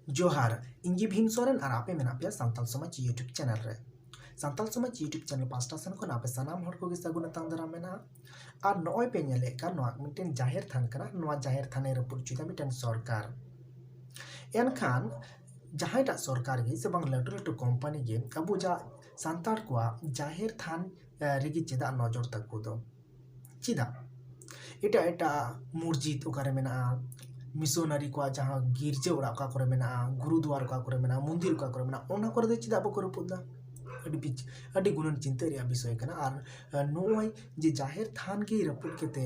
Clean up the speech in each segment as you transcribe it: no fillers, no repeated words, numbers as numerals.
जोहार इंगी भीम सोरेन और आपे मेना पे सांताल समाज यूट्यूब चैनल रे सांताल समाज यूट्यूब चैनल पास्टा सन को आपे सनाम हर को गिसा गुना तांदरा मेना और नॉय पे नेले का नॉ मिटेन जाहिर थान कना नॉ जाहिर थाने रपुर जुदा मिटेन सरकार एनखान जहां सरकार गे से बांग लटू लटू कंपनी गे अबु जा सांतार को जाहिर थान रेगी चेदा नजर तक दो चेदा एटा एटा मस्जिद ओकारे मेना मिशनरी को जहाँ गिरजे ओड़ा का करे मेना गुरुद्वार का करे मेना मंदिर का करे मेना ओना करे दे चेदा बको रपुदा अडी गुणन चिंता रे विषय कना और नोय जे जाहिर थान के रपुद केते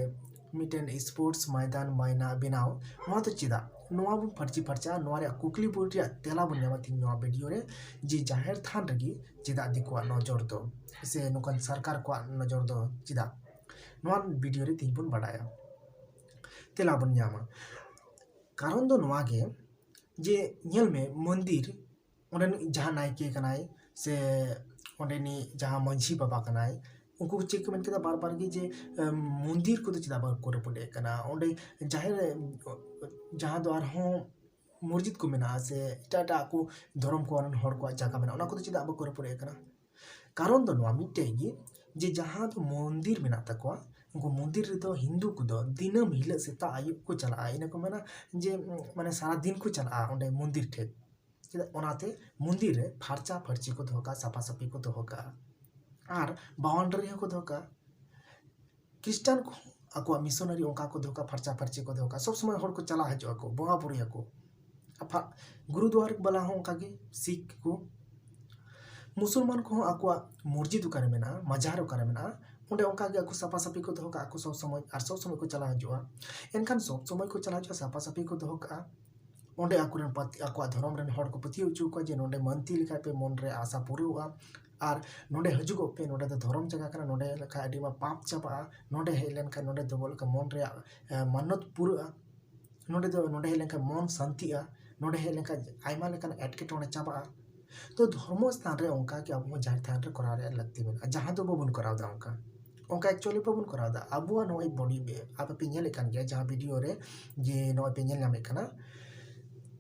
मिटेन स्पोर्ट्स मैदान मायना बनाओ नोआ तो चेदा नोआ बन फर्ची फर्चा नोआ रे कुकली बोटिया तेला बन न्यामा थिन नोआ वीडियो रे जे जाहिर थान रगी चेदा दिको नजर दो से नुकन सरकार को नजर दो चेदा नोआ वीडियो रे तीन बन बडाया तेला बन न्यामा कारण दो नोआ गे जे नेल में मंदिर ओंडे जहाँ नायके कनाय से ओंडेनी जहाँ मंझी बाबा कनाय उनको चेक मन के बार बार की जे मंदिर को तो चेदा बार को पड़े कना ओंडे जाहिर जहाँ द्वार हो मस्जिद को मेना से टाटा को धर्म को अन हर को जगह मेना ओना को तो चेदा बार को पड़े कना कारण दो नोआ मिटेगी जे जहाँ तो मंदिर मेना तकवा उनको मंदिर रे तो हिंदू को दो दिनम हिले सेता आयुब को चला इन को मेना जे माने सारा दिन को चला ओंडे मंदिर ठे चेदा ओनाते मंदिर रे फारचा फरची को धोका साफा साफी को धोका और बाउंड्री को धोका क्रिश्चियन को आको मिशनरी ओका को धोका फारचा फरची को धोका सब समय हर को चला हजो को बोगा पुरिया को गुरुद्वार बला हो ओका के सिख को मुसलमान को आको मस्जिद करे मेना मजार करे मेना उन्हें उनका के आको साफा साफी को धोका आको सब समय को चला हजो एनखान सब समय को चला हजो साफा साफी को धोका ओंडे आको धर्म रेन हर को पति उचु को जे नोंडे मनती लिखा पे मन रे आशा पुरुआ और नोंडे हजुगो पे नोंडे तो धर्म जगह कना नोंडे लेखा अडी मा पाप चाबा नोंडे हेलेन का नोंडे दो बोल का मन रे मन्नत पुरुआ नोंडे हेलेन का मन शांतिआ नोंडे हेलेन का आइमा लेकन एटके टोने चाबा तो धर्म स्थान रे उनका के अब जाहिर थान रे करा रे लगती में जहां तो बबुन कराव दा उनका एक्चुअली बबुन कराव दा अबुआ नोय बॉडी बे आप पे नेल लेकन गया जहां वीडियो रे जे नोय पे नेल नामे कना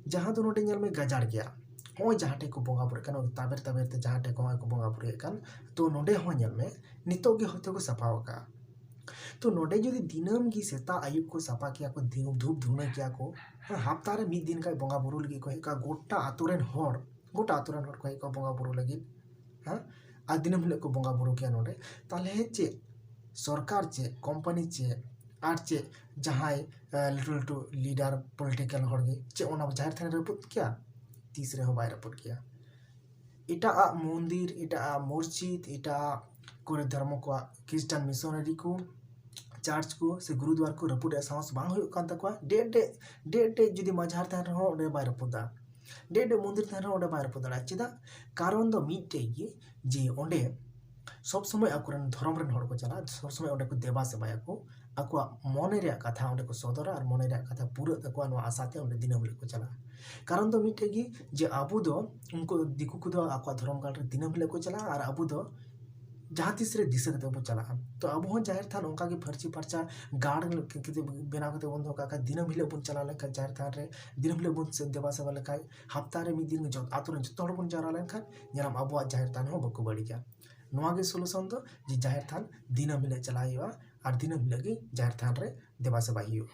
जहाँ तो नोटे नेल में गजार गया हो जहाँ टे को बोंगा बुरे कन ताबेर ताबेर ते जहाँ टे को बोंगा बुरे कन तो नोडे हो नेल में नितो के होते को सफाओ का तो नोडे जो दिनम की सेता आयुब को सफा किया को धूप धुने किया को हफ्ता रे मिद दिन का बोंगा बुरु लगी को का गोटा आतुरेन हर को बोंगा बुरु लगी हां आ दिनम ले को बोंगा बुरु किया नोडे ताले चे सरकार चे कंपनी चे आर चे जहाँ लटू लटू लीडर पॉलिटिकल हड़गे चे ओना जाहिर थाने रपुत क्या तीसरे हो बाय रपुत किया इटा मंदिर इटा मस्जिद इटा कोरे धर्म को क्रिश्चियन मिशनरी को चर्च को से गुरुद्वार को रपुट साहस बांग हो कान तकवा डे जुदी मजार थाने हो ओडे बाय रपुदा डे मंदिर थाने ओडे बाय रपुदा चेदा कारण दो मिटे गी जे ओडे सब समय आकुरन धर्म रेन हड़ को चला सब समय ओडे को देवा सेवाया को आको मने रे कथा ओडे को सदरा और मने रे कथा पूरा तको नो आसाते ओडे दिनम ले को चला कारण दो मिटे गी जे आबु दो उनको दिकु को दो आको धर्म काल रे दिनम ले को चला और आबु दो जहाँ तीसरे दिशा कते बो चला तो अब हो जाहिर थान उनका की फर्ची फर्चा गाड़ के बेना कते बंद होका का दिनम हिले बन चला ले का जाहिर थान रे दिनम हिले बन से देवा सेवा ले का हफ्ता रे मी दिन जो आतुरन जतो बन जारा लेन खान जराम अब जाहिर थान हो बको बड़ी जा नोआ के सोल्यूशन तो जे जाहिर थान दिनम हिले चलाइवा और दिनम हिले जाहिर थान रे देवा सेवा हियो।